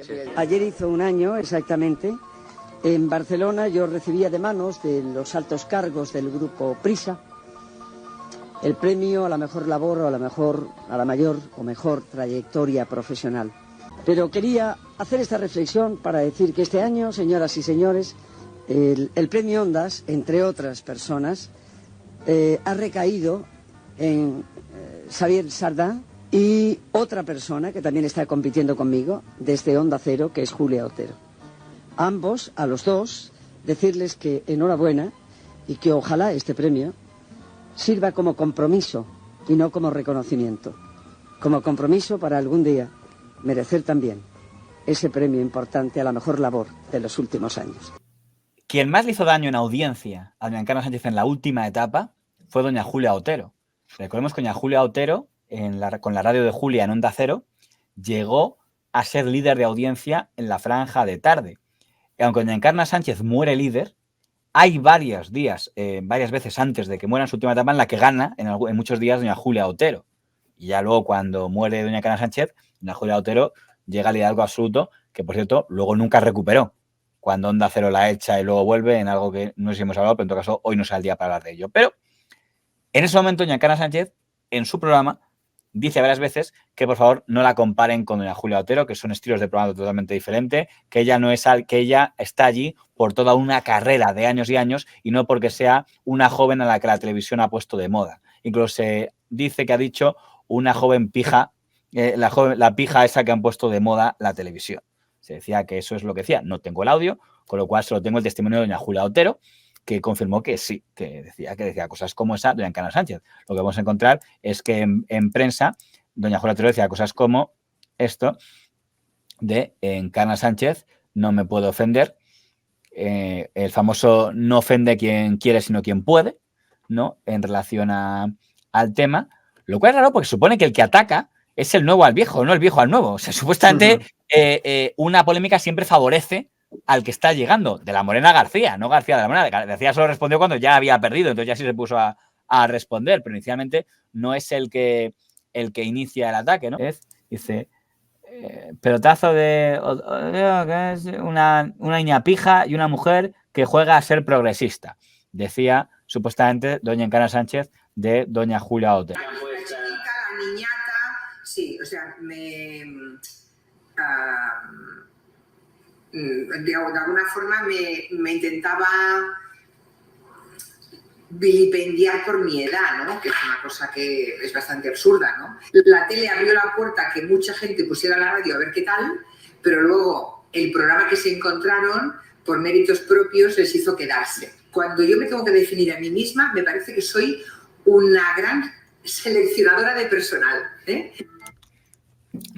Sánchez. Ayer hizo un año exactamente. En Barcelona yo recibía de manos de los altos cargos del grupo Prisa el premio a la mejor labor o a la mayor o mejor trayectoria profesional. Pero quería hacer esta reflexión para decir que este año, señoras y señores, el premio Ondas, entre otras personas, ha recaído en Xavier Sardá y otra persona que también está compitiendo conmigo desde Onda Cero, que es Julia Otero. Ambos, a los dos, decirles que enhorabuena y que ojalá este premio sirva como compromiso y no como reconocimiento. Como compromiso para algún día merecer también ese premio importante a la mejor labor de los últimos años. Quien más le hizo daño en audiencia a doña Encarna Sánchez en la última etapa fue doña Julia Otero. Recordemos que doña Julia Otero, con la radio de Julia en Onda Cero, llegó a ser líder de audiencia en la franja de tarde. Y aunque doña Encarna Sánchez muere líder, hay varias veces antes de que muera en su última etapa en la que gana en muchos días doña Julia Otero. Y ya luego cuando muere doña Encarna Sánchez, doña Julia Otero llega al liderazgo absoluto, que por cierto luego nunca recuperó. Cuando Onda Cero la echa y luego vuelve en algo que no sé si hemos hablado, pero en todo caso hoy no será el día para hablar de ello. Pero en ese momento doña Encarna Sánchez, en su programa, dice varias veces que por favor no la comparen con doña Julia Otero, que son estilos de programa totalmente diferentes, que ella está allí por toda una carrera de años y años y no porque sea una joven a la que la televisión ha puesto de moda. Incluso se dice que ha dicho una joven pija, la pija esa que han puesto de moda la televisión. Se decía que eso es lo que decía. No tengo el audio, con lo cual solo tengo el testimonio de doña Julia Otero, que confirmó que sí, que decía cosas como esa doña Encarna Sánchez. Lo que vamos a encontrar es que en prensa doña Julia Otero decía cosas como esto de Encarna Sánchez, no me puedo ofender, el famoso no ofende quien quiere sino quien puede, ¿no? En relación al tema, lo cual es raro porque supone que el que ataca es el nuevo al viejo, no el viejo al nuevo. O sea, supuestamente una polémica siempre favorece al que está llegando, de la Morena García, no García de la Morena. García solo respondió cuando ya había perdido, entonces ya sí se puso a responder, pero inicialmente no es el que inicia el ataque, ¿no? Dice, pelotazo de una niña pija y una mujer que juega a ser progresista, decía supuestamente doña Encarna Sánchez de doña Julia Otero. La niñata, sí, o sea, de alguna forma me intentaba vilipendiar por mi edad, ¿no? Que es una cosa que es bastante absurda, ¿no? La tele abrió la puerta a que mucha gente pusiera la radio a ver qué tal, pero luego el programa que se encontraron, por méritos propios, les hizo quedarse. Cuando yo me tengo que definir a mí misma, me parece que soy una gran seleccionadora de personal, ¿eh?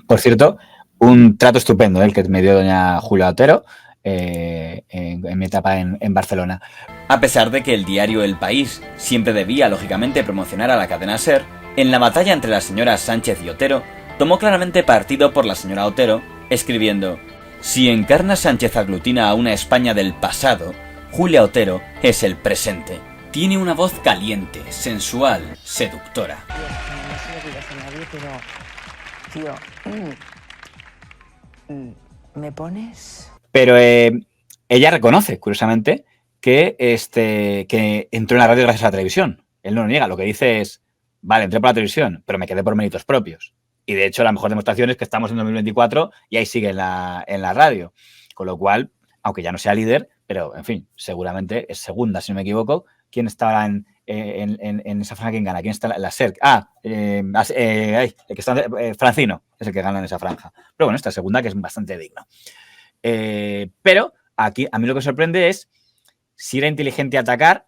Por cierto, un trato estupendo el que me dio doña Julia Otero en mi etapa en Barcelona. A pesar de que el diario El País siempre debía, lógicamente, promocionar a la cadena SER, en la batalla entre las señoras Sánchez y Otero, tomó claramente partido por la señora Otero, escribiendo: si Encarna Sánchez aglutina a una España del pasado, Julia Otero es el presente. Tiene una voz caliente, sensual, seductora. No se lo digas a nadie, pero... Tío, ¿me pones? Pero ella reconoce, curiosamente, que entró en la radio gracias a la televisión. Él no lo niega, lo que dice es, vale, entré por la televisión, pero me quedé por méritos propios. Y de hecho la mejor demostración es que estamos en 2024 y ahí sigue en la radio. Con lo cual, aunque ya no sea líder, pero en fin, seguramente es segunda, si no me equivoco. ¿Quién está en esa franja? ¿Quién gana? ¿Quién está en la SER? El que está Francino es el que gana en esa franja. Pero bueno, esta segunda que es bastante digna. Pero aquí a mí lo que sorprende es si era inteligente atacar.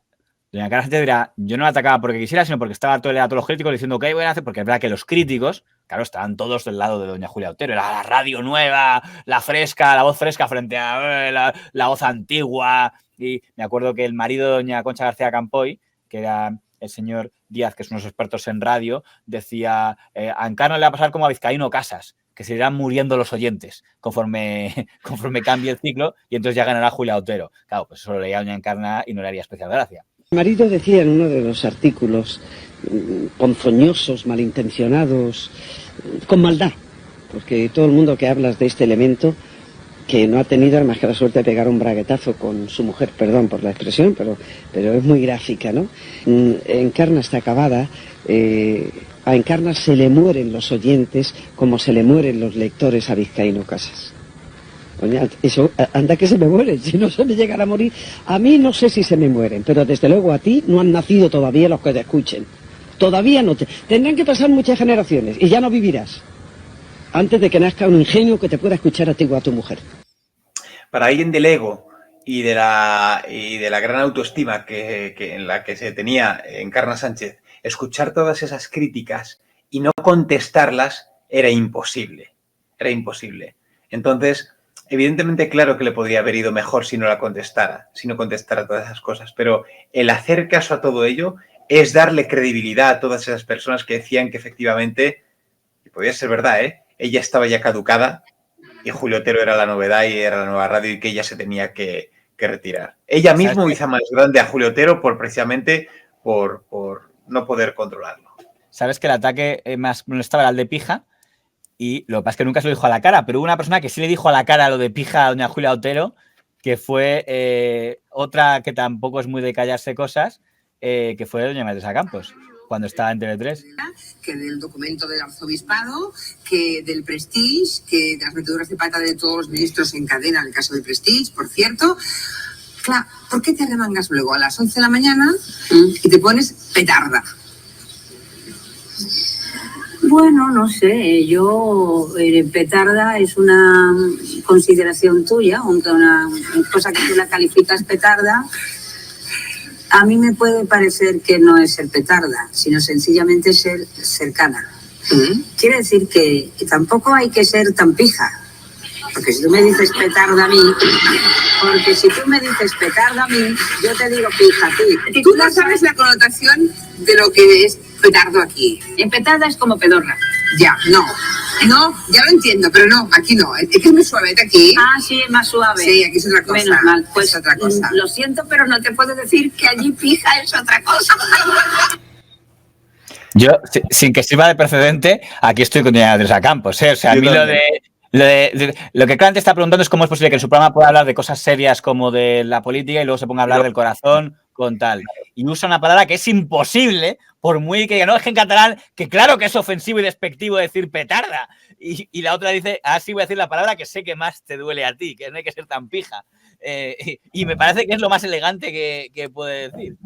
Doña Encarna Sánchez dirá, yo no la atacaba porque quisiera, sino porque estaba todo el día a todos los críticos diciendo ¿qué voy a hacer? Porque es verdad que los críticos, claro, estaban todos del lado de doña Julia Otero. Era la radio nueva, la voz fresca frente a la voz antigua. Y me acuerdo que el marido de doña Concha García Campoy, que era el señor Díaz, que es unos expertos en radio, decía, a Encarna le va a pasar como a Vizcaíno Casas, que se irán muriendo los oyentes conforme cambie el ciclo y entonces ya ganará Julia Otero. Claro, pues eso lo leía doña Encarna y no le haría especial gracia. Mi marido decía en uno de los artículos, ponzoñosos, malintencionados, con maldad, porque todo el mundo que hablas de este elemento que no ha tenido más que la suerte de pegar un braguetazo con su mujer, perdón por la expresión, pero es muy gráfica, ¿no? Encarna está acabada, a Encarna se le mueren los oyentes como se le mueren los lectores a Vizcaíno Casas. Coño, eso, anda que se me mueren, si no se me llegara a morir. A mí no sé si se me mueren, pero desde luego a ti no han nacido todavía los que te escuchen. Todavía no te... Tendrán que pasar muchas generaciones y ya no vivirás antes de que nazca un ingenio que te pueda escuchar a ti o a tu mujer. Para alguien del ego y de la gran autoestima que en la que se tenía Encarna Sánchez, escuchar todas esas críticas y no contestarlas era imposible. Era imposible. Entonces, evidentemente, claro que le podría haber ido mejor si no la contestara, si no contestara todas esas cosas, pero el hacer caso a todo ello es darle credibilidad a todas esas personas que decían que efectivamente, y podía ser verdad, ella estaba ya caducada y Julio Otero era la novedad y era la nueva radio y que ella se tenía que retirar. Ella misma hizo más grande a Julio Otero precisamente por no poder controlarlo. Sabes que el ataque más molestaba era el de pija y lo que pasa es que nunca se lo dijo a la cara, pero hubo una persona que sí le dijo a la cara lo de pija a doña Julia Otero, que fue otra que tampoco es muy de callarse cosas, que fue doña María Teresa Campos, cuando estaba en TV3. Que del documento del arzobispado, que del Prestige, que de las meteduras de pata de todos los ministros en cadena, en el caso del Prestige, por cierto. Claro, ¿por qué te arremangas luego a las 11 de la mañana y te pones petarda? Bueno, no sé, yo, petarda es una consideración tuya, aunque una cosa que tú la calificas petarda, a mí me puede parecer que no es ser petarda, sino sencillamente ser cercana. Quiere decir que tampoco hay que ser tan pija, porque si tú me dices petarda a mí, yo te digo pija a ti. Tú no sabes la connotación de lo que es petardo aquí. En petarda es como pedorra. Ya, no, ya lo entiendo, pero no, aquí no. Es que es muy suavete aquí. Ah, sí, es más suave. Sí, aquí es otra cosa. Menos mal, pues es otra cosa. Lo siento, pero no te puedo decir que allí pija es otra cosa. Yo, sin que sirva de precedente, aquí estoy con doña Teresa Campos, O sea, a mí lo que Clara te está preguntando es cómo es posible que en su programa pueda hablar de cosas serias como de la política y luego se ponga a hablar del corazón con tal. Y usa una palabra que es imposible, por muy que diga, no, es que en catalán, que claro que es ofensivo y despectivo decir petarda. Y la otra dice, sí voy a decir la palabra que sé que más te duele a ti, que no hay que ser tan pija. Y me parece que es lo más elegante que puede decir.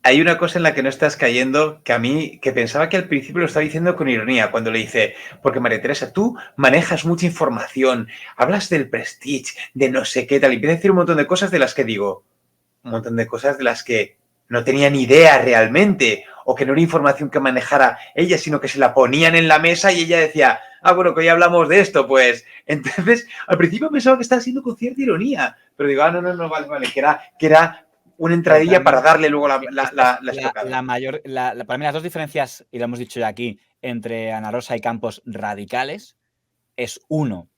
Hay una cosa en la que no estás cayendo que a mí, que pensaba que al principio lo estaba diciendo con ironía, cuando le dice, porque María Teresa, tú manejas mucha información, hablas del Prestige, de no sé qué tal, y empieza a decir un montón de cosas de las que digo, un montón de cosas de las que no tenía ni idea realmente, o que no era información que manejara ella, sino que se la ponían en la mesa y ella decía, bueno, que hoy hablamos de esto, pues. Entonces, al principio pensaba que estaba siendo con cierta ironía, pero digo, no, vale, que era una entradilla para darle luego la para mí las dos diferencias, y lo hemos dicho ya aquí, entre Ana Rosa y Campos radicales, es uno,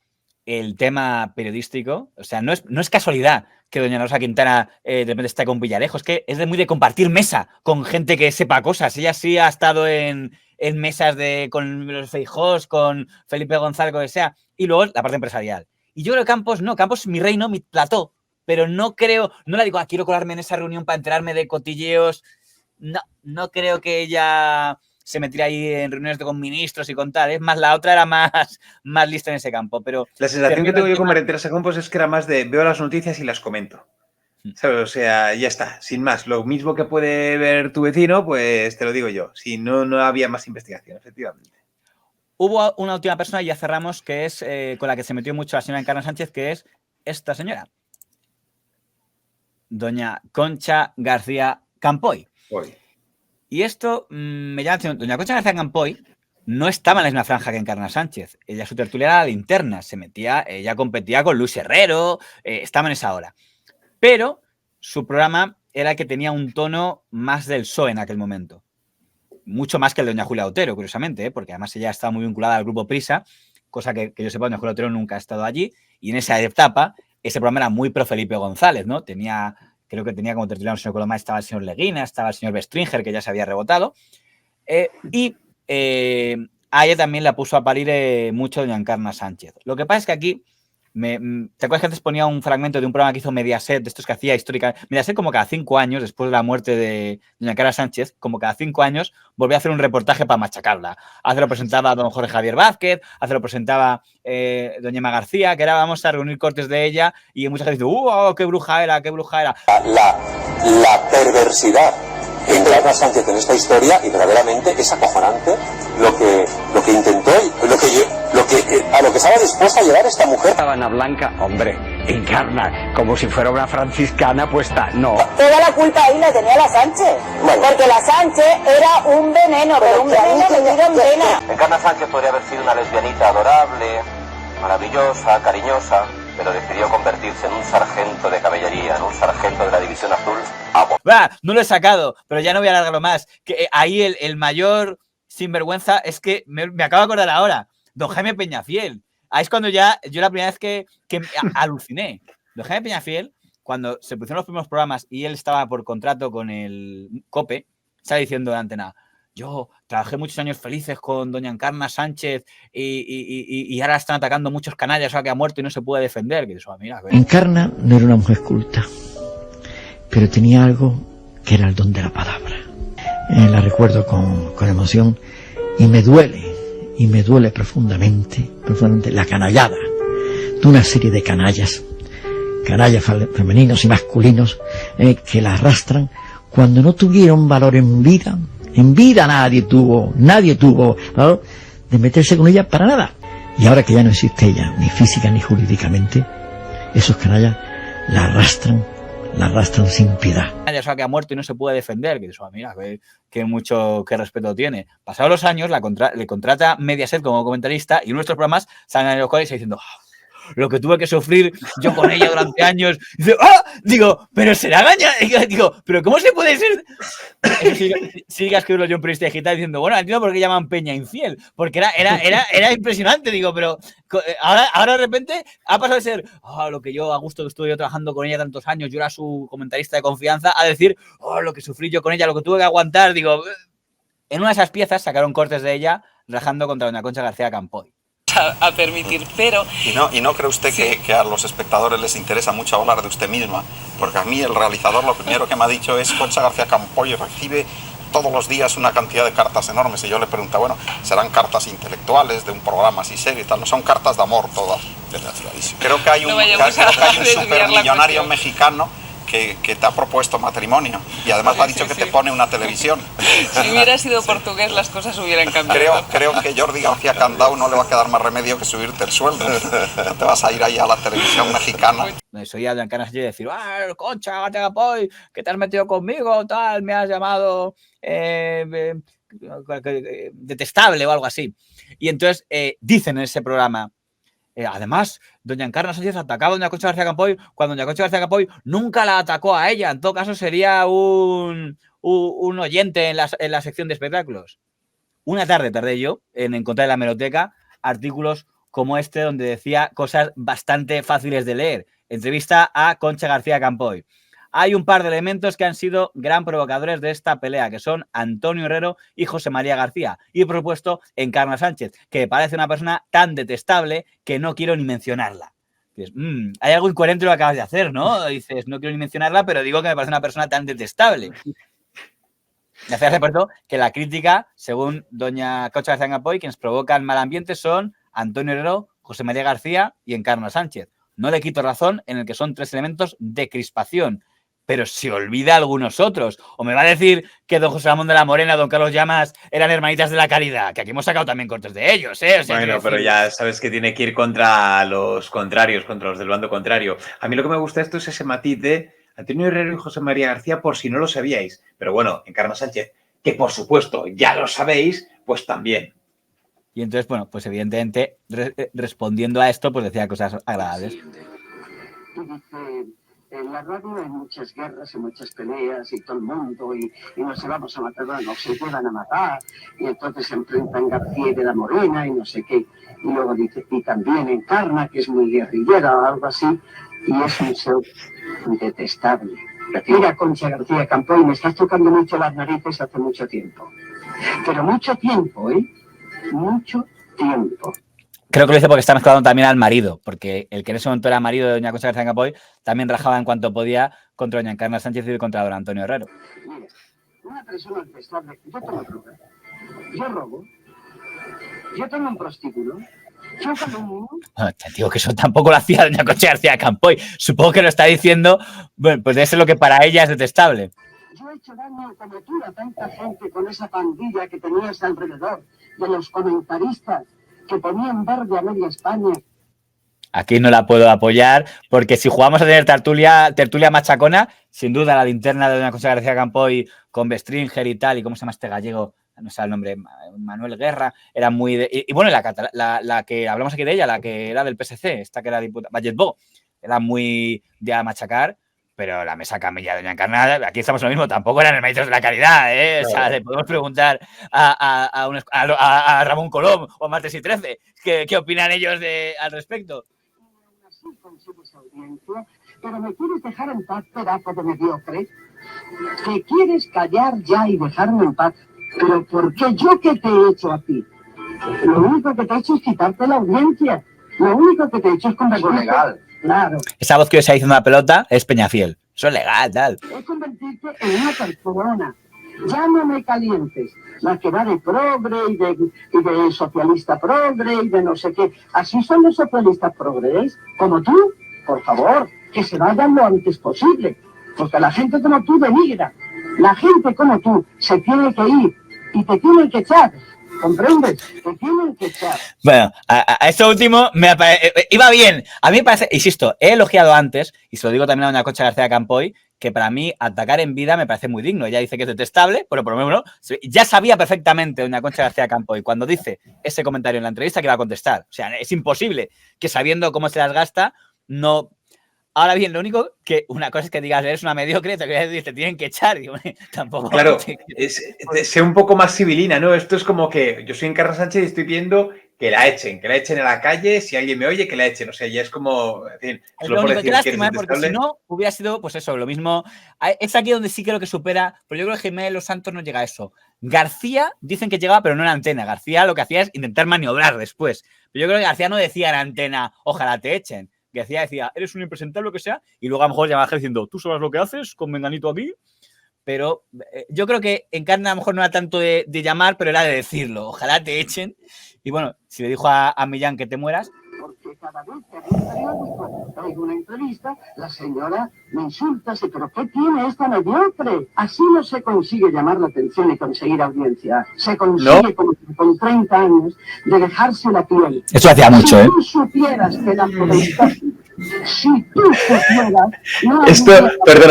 el tema periodístico. O sea, no es casualidad que doña Rosa Quintana de repente esté con Villarejo, es que es muy de compartir mesa con gente que sepa cosas. Ella sí ha estado en mesas con los Feijóos, con Felipe González, lo que sea, y luego la parte empresarial. Y yo creo que Campos es mi reino, mi plató, pero no la digo, quiero colarme en esa reunión para enterarme de cotilleos. No creo que ella se metiera ahí en reuniones con ministros y con tal. Es más, la otra era más lista en ese campo. Pero la sensación que tengo yo con María Teresa Campos es que era más de veo las noticias y las comento. ¿Sabes? O sea, ya está, sin más. Lo mismo que puede ver tu vecino, pues te lo digo yo. Si no había más investigación, efectivamente. Hubo una última persona, y ya cerramos, que es con la que se metió mucho la señora Encarna Sánchez, que es esta señora. Doña Concha García Campoy. Y esto me llama la atención. Doña Concha García Campoy no estaba en la misma franja que Encarna Sánchez. Ella, su tertulia era la linterna. Ella competía con Luis Herrero, estaba en esa hora. Pero su programa era el que tenía un tono más del PSOE en aquel momento. Mucho más que el de doña Julia Otero, curiosamente, porque además ella estaba muy vinculada al grupo Prisa, cosa que yo sepa, doña Julia Otero nunca ha estado allí. Y en esa etapa, ese programa era muy pro Felipe González, ¿no? Creo que tenía como tertuliano el señor Colomá, estaba el señor Leguina, estaba el señor Bestringer, que ya se había rebotado. A ella también la puso a parir mucho doña Encarna Sánchez. Lo que pasa es que aquí ¿Te acuerdas que antes ponía un fragmento de un programa que hizo Mediaset, de estos que hacía histórica? Mediaset como cada 5 años, después de la muerte de doña Carla Sánchez, como cada 5 años volvía a hacer un reportaje para machacarla. Hace lo presentaba don Jorge Javier Vázquez, hace lo presentaba doña Emma García, que era vamos a reunir cortes de ella, y mucha gente dice, qué bruja era, qué bruja era. La perversidad que encarna Sánchez en esta historia, y verdaderamente es acojonante lo que intentó y a lo que estaba dispuesta a llevar esta mujer. Sabana Blanca, hombre, encarna como si fuera una franciscana puesta, no. Toda la culpa ahí la tenía la Sánchez, porque la Sánchez era un veneno, pero un veneno metido en vena. Encarna Sánchez podría haber sido una lesbianita adorable, maravillosa, cariñosa, pero decidió convertirse en un sargento de caballería, en un sargento de la División Azul. No lo he sacado, pero ya no voy a alargarlo más. Que ahí el mayor sinvergüenza es que me acabo de acordar ahora, don Jaime Peñafiel. Ahí es cuando yo la primera vez que aluciné. Don Jaime Peñafiel, cuando se pusieron los primeros programas y él estaba por contrato con el COPE, estaba diciendo de antena, yo trabajé muchos años felices con doña Encarna Sánchez y ahora están atacando muchos canallas, ahora que ha muerto y no se puede defender. Que eso, mira, Encarna no era una mujer culta, pero tenía algo que era el don de la palabra. La recuerdo con emoción y me duele profundamente la canallada de una serie de canallas femeninos y masculinos que la arrastran cuando no tuvieron valor en vida. En vida nadie tuvo valor de meterse con ella para nada. Y ahora que ya no existe ella, ni física ni jurídicamente, esos canallas la arrastran sin piedad. Ya sabe que ha muerto y no se puede defender. Que eso, mira, qué respeto tiene. Pasados los años, le contrata Mediaset como comentarista y nuestros programas salen en los cuales diciendo lo que tuve que sufrir yo con ella durante años. Dice, digo, pero será gaña. Digo, pero ¿cómo se puede ser? Sigue a escribirlo yo en periodista digital diciendo, bueno, entiendo por qué llaman Peña infiel, porque era impresionante, digo, pero ahora de repente ha pasado de ser lo que yo a gusto que estuve yo trabajando con ella tantos años, yo era su comentarista de confianza, a decir, lo que sufrí yo con ella, lo que tuve que aguantar. Digo, en una de esas piezas sacaron cortes de ella rajando contra doña Concha García Campoy. A permitir, pero... ¿Y no cree usted que a los espectadores les interesa mucho hablar de usted misma? Porque a mí el realizador lo primero que me ha dicho es Concha García Campoy recibe todos los días una cantidad de cartas enormes y yo le pregunto, bueno, serán cartas intelectuales de un programa así serio y tal, no son cartas de amor todas. Creo que hay un supermillonario mexicano que te ha propuesto matrimonio y además ha dicho que te pone una televisión. Si hubiera sido portugués las cosas hubieran cambiado. Creo que Jordi García Candau no le va a quedar más remedio que subirte el sueldo. No te vas a ir ahí a la televisión mexicana. Soy a Encarna Sánchez decir, Concha García Campoy, que te has metido conmigo, tal, me has llamado detestable o algo así. Y entonces dicen en ese programa, además, doña Encarna Sánchez atacaba a doña Concha García Campoy cuando doña Concha García Campoy nunca la atacó a ella. En todo caso, sería un oyente en la sección de espectáculos. Una tarde tardé yo en encontrar en la hemeroteca artículos como este donde decía cosas bastante fáciles de leer. Entrevista a Concha García Campoy. Hay un par de elementos que han sido gran provocadores de esta pelea, que son Antonio Herrero y José María García. Y, por supuesto, Encarna Sánchez, que parece una persona tan detestable que no quiero ni mencionarla. Dices, hay algo incoherente lo que acabas de hacer, ¿no? Dices, no quiero ni mencionarla, pero digo que me parece una persona tan detestable. Me hace recuerdo que la crítica, según doña Concha García Campoy, quienes provocan mal ambiente son Antonio Herrero, José María García y Encarna Sánchez. No le quito razón en el que son 3 elementos de crispación, pero se olvida algunos otros. O me va a decir que don José Ramón de la Morena, don Carlos Llamas eran hermanitas de la caridad, que aquí hemos sacado también cortes de ellos, ¿eh? O sea, bueno, pero ya sabes que tiene que ir contra los contrarios, contra los del bando contrario. A mí lo que me gusta esto es ese matiz de Antonio Herrero y José María García, por si no lo sabíais. Pero bueno, Encarna Sánchez, que por supuesto ya lo sabéis, pues también. Y entonces, bueno, pues evidentemente, respondiendo a esto, pues decía cosas agradables. En la radio hay muchas guerras y muchas peleas y todo el mundo y nos vamos a matar, no se llevan a matar y entonces se enfrentan García y de la Morena y no sé qué. Y luego dice, y también Encarna, que es muy guerrillera o algo así, y es un ser detestable. Mira, Concha García Campoy, me estás tocando mucho las narices hace mucho tiempo. Pero mucho tiempo, ¿eh? Mucho tiempo. creo que lo hice porque está mezclando también al marido, porque el que en ese momento era marido de doña Concha García Campoy también rajaba en cuanto podía contra doña Encarna Sánchez y contra don Antonio Herrero. Mira, una persona detestable, yo tengo droga, yo robo, yo tengo un prostíbulo, yo como Bueno, te digo que eso tampoco lo hacía doña Concha García Campoy. Supongo que lo está diciendo, bueno, pues debe ser lo que para ella es detestable. Yo he hecho daño como tú a tanta gente con esa pandilla que tenías alrededor, de los comentaristas que ponían verde a media España. Aquí no la puedo apoyar, porque si jugamos a tener tertulia machacona, sin duda la linterna de doña Concha García Campoy con Bestringer y tal, y cómo se llama este gallego, no sé el nombre, Manuel Guerra, era muy... y bueno, la que hablamos aquí de ella, la que era del PSC, esta que era diputada, Valletbó, era muy de machacar, pero la mesa camilla de doña Encarna, aquí estamos lo mismo, tampoco eran hermanitos de la caridad, ¿eh? Claro. O sea, le podemos preguntar a Ramón Colom o a Martes y 13 qué opinan ellos al respecto. Así consigues audiencia, pero me quieres dejar en paz, pedazo de mediocre. ¿Te quieres callar ya y dejarme en paz? ¿Pero por qué? ¿Yo qué te he hecho a ti? Lo único que te he hecho es quitarte la audiencia. Lo único que te he hecho es convertirte... legal. Claro. Esa voz que os ha hizo una pelota es Peñafiel. Eso es legal, tal. Es convertirte en una persona. Ya no me calientes. La que va de progre y de socialista progre y de no sé qué. Así son los socialistas progres, como tú. Por favor, que se vayan lo antes posible. Porque la gente como tú denigra. La gente como tú se tiene que ir y te tienen que echar. ¿Comprendes? Te tienen que echar. Bueno, a esto último iba bien. A mí me parece, insisto, he elogiado antes, y se lo digo también a doña Concha García Campoy, que para mí atacar en vida me parece muy digno. Ella dice que es detestable, pero por lo menos ya sabía perfectamente doña Concha García Campoy cuando dice ese comentario en la entrevista que iba a contestar. O sea, es imposible que sabiendo cómo se las gasta, no... Ahora bien, lo único que una cosa es que digas, eres una mediocre, te tienen que echar. Digo, tampoco. Claro, sé un poco más civilina, ¿no? Esto es como que yo soy Encarna Sánchez y estoy pidiendo que la echen a la calle, si alguien me oye, que la echen. O sea, ya es como... En fin, es lo único que lástima, porque si no, hubiera sido, pues eso, lo mismo. Es aquí donde sí creo que supera, pero yo creo que Jiménez Los Santos no llega a eso. García, dicen que llegaba, pero no en Antena. García lo que hacía es intentar maniobrar después. Pero yo creo que García no decía en Antena, ojalá te echen. García decía, eres un impresentable, lo que sea, y luego a lo mejor llamaba diciendo, tú sabes lo que haces con Menganito aquí, pero yo creo que Encarna a lo mejor no era tanto de llamar, pero era de decirlo, ojalá te echen, y bueno, si le dijo a Millán que te mueras. Porque cada vez que hay un periódico, hay una entrevista, la señora me insulta, pero ¿qué tiene esta mediocre? Así no se consigue llamar la atención y conseguir audiencia. Se consigue con 30 años de dejarse la piel. Eso hacía mucho, Si tú supieras que la población... Si tú supieras... No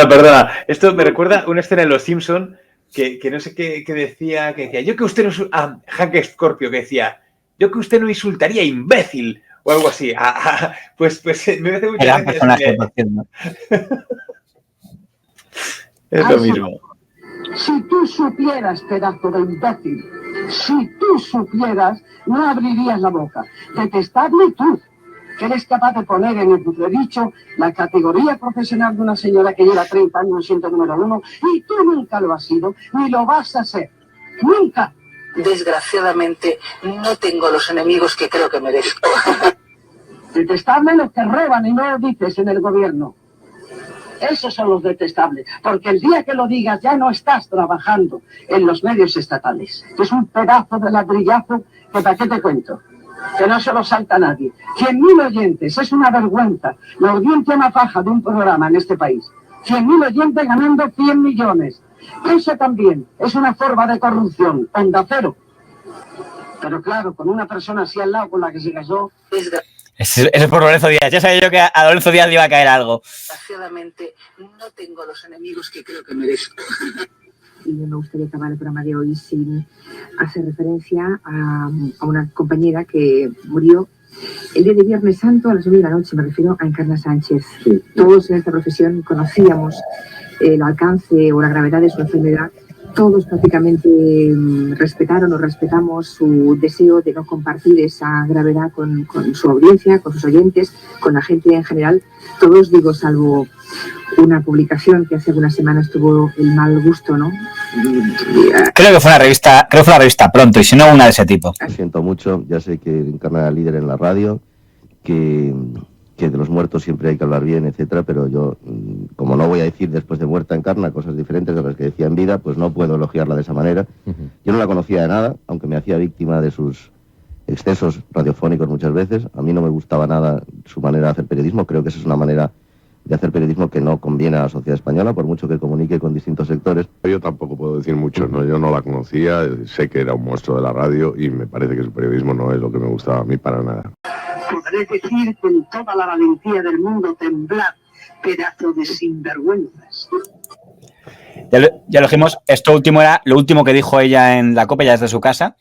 Perdona. Esto me recuerda una escena en Los Simpson que no sé qué decía, yo que usted no... Hank Scorpio que decía, yo que usted no insultaría, imbécil. O algo así. Pues me hace mucha gracia. Es lo mismo. Si tú supieras, pedazo de imbécil, si tú supieras, no abrirías la boca. Detestable tú, que eres capaz de poner en el entredicho la categoría profesional de una señora que lleva 30 años siendo número 1, y tú nunca lo has sido, ni lo vas a ser. Nunca. Desgraciadamente, no tengo los enemigos que creo que merezco. Detestables los que roban y no lo dices en el gobierno. Esos son los detestables, porque el día que lo digas ya no estás trabajando en los medios estatales. Es un pedazo de ladrillazo que para qué te cuento, que no se lo salta a nadie. 100.000 oyentes, es una vergüenza. La audiencia más baja de un programa en este país. 100.000 oyentes ganando 100 millones. Eso también es una forma de corrupción, Onda Cero. Pero claro, con una persona así al lado con la que se casó, Eso es por Lorenzo Díaz. Ya sabía yo que a Lorenzo Díaz le iba a caer algo. Desgraciadamente, no tengo los enemigos que creo que merezco. Y me gustaría acabar el programa de hoy sin hacer referencia a una compañera que murió el día de Viernes Santo a las 9 de la noche. Me refiero a Encarna Sánchez. Todos en esta profesión conocíamos el alcance o la gravedad de su enfermedad. Todos prácticamente respetaron o respetamos su deseo de no compartir esa gravedad con su audiencia, con sus oyentes, con la gente en general. Todos, digo, salvo una publicación que hace algunas semanas tuvo el mal gusto, ¿no? Creo que fue la revista Pronto, y si no, una de ese tipo. Lo siento mucho, ya sé que Encarna era líder en la radio, que de los muertos siempre hay que hablar bien, etcétera, pero yo, como no voy a decir después de muerta Encarna cosas diferentes de las que decía en vida, pues no puedo elogiarla de esa manera. Yo no la conocía de nada, aunque me hacía víctima de sus excesos radiofónicos muchas veces. A mí no me gustaba nada su manera de hacer periodismo, creo que esa es una manera de hacer periodismo que no conviene a la sociedad española, por mucho que comunique con distintos sectores. Yo tampoco puedo decir mucho, ¿no? Yo no la conocía, sé que era un monstruo de la radio y me parece que su periodismo no es lo que me gustaba a mí para nada. Podré decir con toda la valentía del mundo, temblad, pedazo de sinvergüenzas. Ya lo dijimos, esto último era lo último que dijo ella en la COPE, ya desde su casa.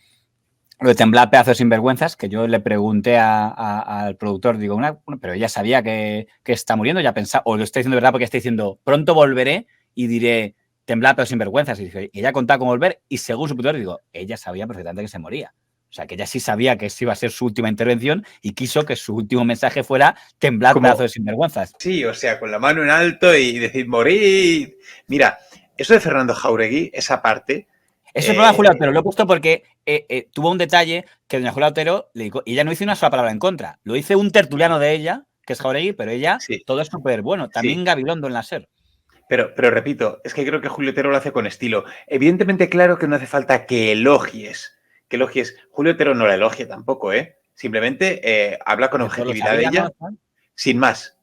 Lo de temblar pedazos sinvergüenzas, que yo le pregunté al productor, digo, pero ella sabía que está muriendo, ya pensaba, o lo está diciendo de verdad porque está diciendo, pronto volveré y diré, temblar pedazos sinvergüenzas. Y dije, ella contaba con volver y según su productor, digo, ella sabía perfectamente que se moría. O sea, que ella sí sabía que esa iba a ser su última intervención y quiso que su último mensaje fuera temblar pedazos de sinvergüenzas. Sí, o sea, con la mano en alto y decir, morid. Mira, eso de Fernando Jáuregui, esa parte... Eso es problema de Julia Otero, lo he puesto porque tuvo un detalle que doña Julia Otero le dijo, y ella no dice una sola palabra en contra. Lo dice un tertuliano de ella, que es Jáuregui, pero ella, todo es súper bueno. También Gabilondo en la SER. Pero repito, es que creo que Julio Otero lo hace con estilo. Evidentemente, claro que no hace falta que elogies. Julio Otero no la elogia tampoco, ¿eh? Simplemente habla con objetividad de ella, sin más.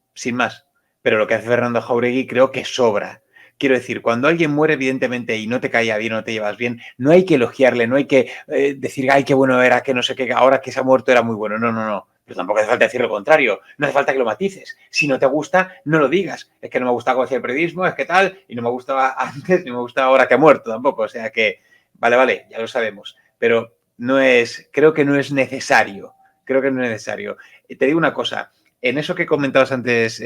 Pero lo que hace Fernando Jáuregui creo que sobra. Quiero decir, cuando alguien muere, evidentemente, y no te caía bien o no te llevas bien, no hay que elogiarle, no hay que decir, ay, qué bueno era, que no sé qué, ahora que se ha muerto era muy bueno. No. Pero tampoco hace falta decir lo contrario. No hace falta que lo matices. Si no te gusta, no lo digas. Es que no me gusta cómo hacía el periodismo, es que tal, y no me gustaba antes, ni me gusta ahora que ha muerto tampoco. O sea que, vale, ya lo sabemos. Pero creo que no es necesario. Te digo una cosa. En eso que comentabas antes,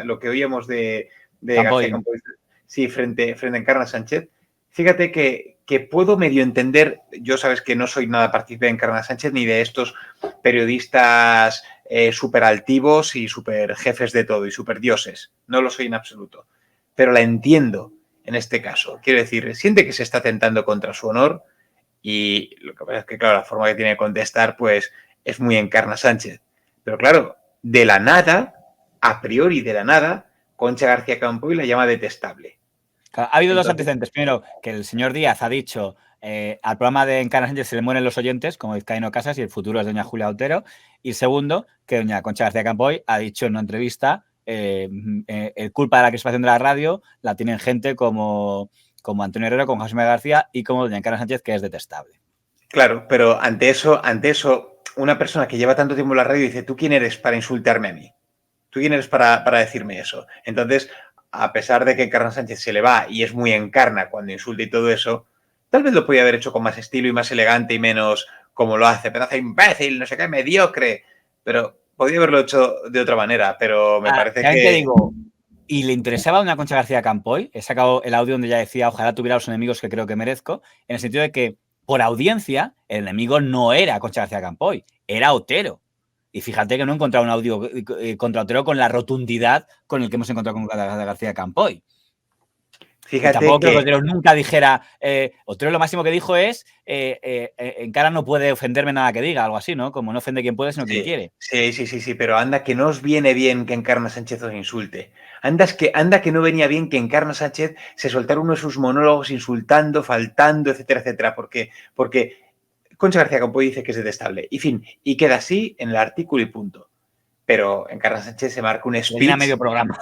lo que oíamos de García Campoy, sí, frente a Encarna Sánchez, fíjate que puedo medio entender, yo sabes que no soy nada partícipe de Encarna Sánchez ni de estos periodistas súper altivos y súper jefes de todo y súper dioses, no lo soy en absoluto, pero la entiendo en este caso. Quiero decir, siente que se está atentando contra su honor y lo que pasa es que, claro, la forma que tiene de contestar pues es muy Encarna Sánchez. Pero claro, de la nada, a priori de la nada, Concha García Campoy la llama detestable. Ha habido dos antecedentes. Primero, que el señor Díaz ha dicho al programa de Encarna Sánchez se le mueren los oyentes, como Vizcaíno Casas, y el futuro es doña Julia Otero. Y segundo, que doña Concha García Campoy ha dicho en una entrevista el culpa de la crispación de la radio la tienen gente como Antonio Herrero, como José María García y como doña Encarna Sánchez, que es detestable. Claro, pero ante eso, una persona que lleva tanto tiempo en la radio dice, ¿tú quién eres para insultarme a mí? ¿Tú quién eres para decirme eso? Entonces, a pesar de que Encarna Sánchez se le va y es muy Encarna cuando insulta y todo eso, tal vez lo podía haber hecho con más estilo y más elegante y menos como lo hace. Pedazo imbécil, no sé qué, mediocre. Pero podría haberlo hecho de otra manera, pero me parece que... Te digo, y le interesaba a doña Concha García Campoy, he sacado el audio donde ella decía, ojalá tuviera los enemigos que creo que merezco, en el sentido de que, por audiencia, el enemigo no era Concha García Campoy, era Otero. Y fíjate que no he encontrado un audio contra Otero con la rotundidad con el que hemos encontrado con García Campoy. Fíjate tampoco creo que Otero nunca dijera... Otero lo máximo que dijo es Encarna no puede ofenderme nada que diga, algo así, ¿no? Como no ofende quien puede, sino quien quiere. Sí, pero anda que no os viene bien que Encarna Sánchez os insulte. Anda que no venía bien que Encarna Sánchez se soltara uno de sus monólogos insultando, faltando, etcétera, porque Concha García Campoy dice que es detestable. Y fin, y queda así en el artículo y punto. Pero Encarna Sánchez se marca un speech... Venía medio programa.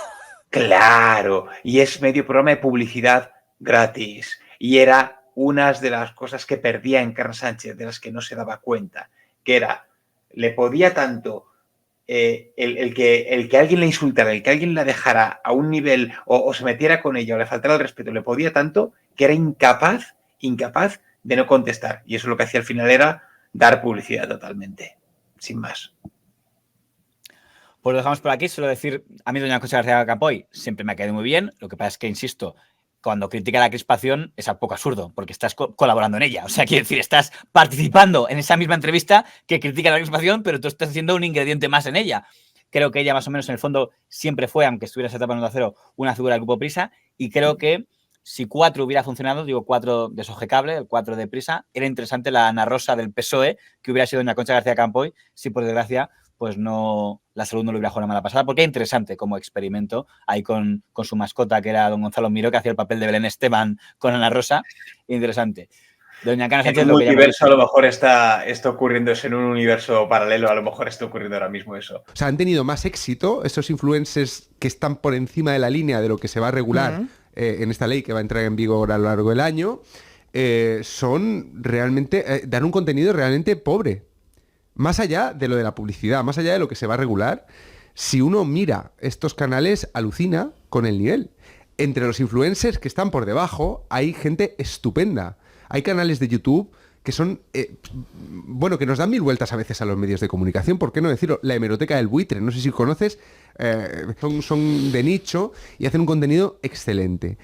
Claro, y es medio programa de publicidad gratis. Y era una de las cosas que perdía Encarna Sánchez, de las que no se daba cuenta, que era, le podía tanto el que alguien la insultara, el que alguien la dejara a un nivel o se metiera con ella o le faltara el respeto, le podía tanto que era incapaz de no contestar. Y eso lo que hacía al final era dar publicidad totalmente, sin más. Pues lo dejamos por aquí. Solo decir, a mí doña Concha García Campoy siempre me ha quedado muy bien. Lo que pasa es que, insisto, cuando critica la crispación es un poco absurdo, porque estás colaborando en ella. O sea, quiero decir, estás participando en esa misma entrevista que critica la crispación, pero tú estás haciendo un ingrediente más en ella. Creo que ella más o menos en el fondo siempre fue, aunque estuviera esa etapa en Onda Cero, una figura del Grupo Prisa, y creo que si 4 hubiera funcionado, digo 4 de Sogecable, el 4 de Prisa, era interesante la Ana Rosa del PSOE, que hubiera sido doña Concha García Campoy, si por desgracia pues no, la salud no le hubiera jugado una mala pasada, porque es interesante como experimento, ahí con su mascota, que era don Gonzalo Miró, que hacía el papel de Belén Esteban con Ana Rosa, interesante. Doña Encarna Sánchez, en un multiverso a lo mejor está ocurriendo eso, en un universo paralelo a lo mejor está ocurriendo ahora mismo eso. O sea, han tenido más éxito esos influencers que están por encima de la línea de lo que se va a regular en esta ley que va a entrar en vigor a lo largo del año, son realmente, dan un contenido realmente pobre. Más allá de lo de la publicidad, más allá de lo que se va a regular, si uno mira estos canales, alucina con el nivel. Entre los influencers que están por debajo, hay gente estupenda. Hay canales de YouTube que son, bueno, que nos dan mil vueltas a veces a los medios de comunicación, ¿por qué no decirlo? La Hemeroteca del Buitre, no sé si conoces, son de nicho y hacen un contenido excelente.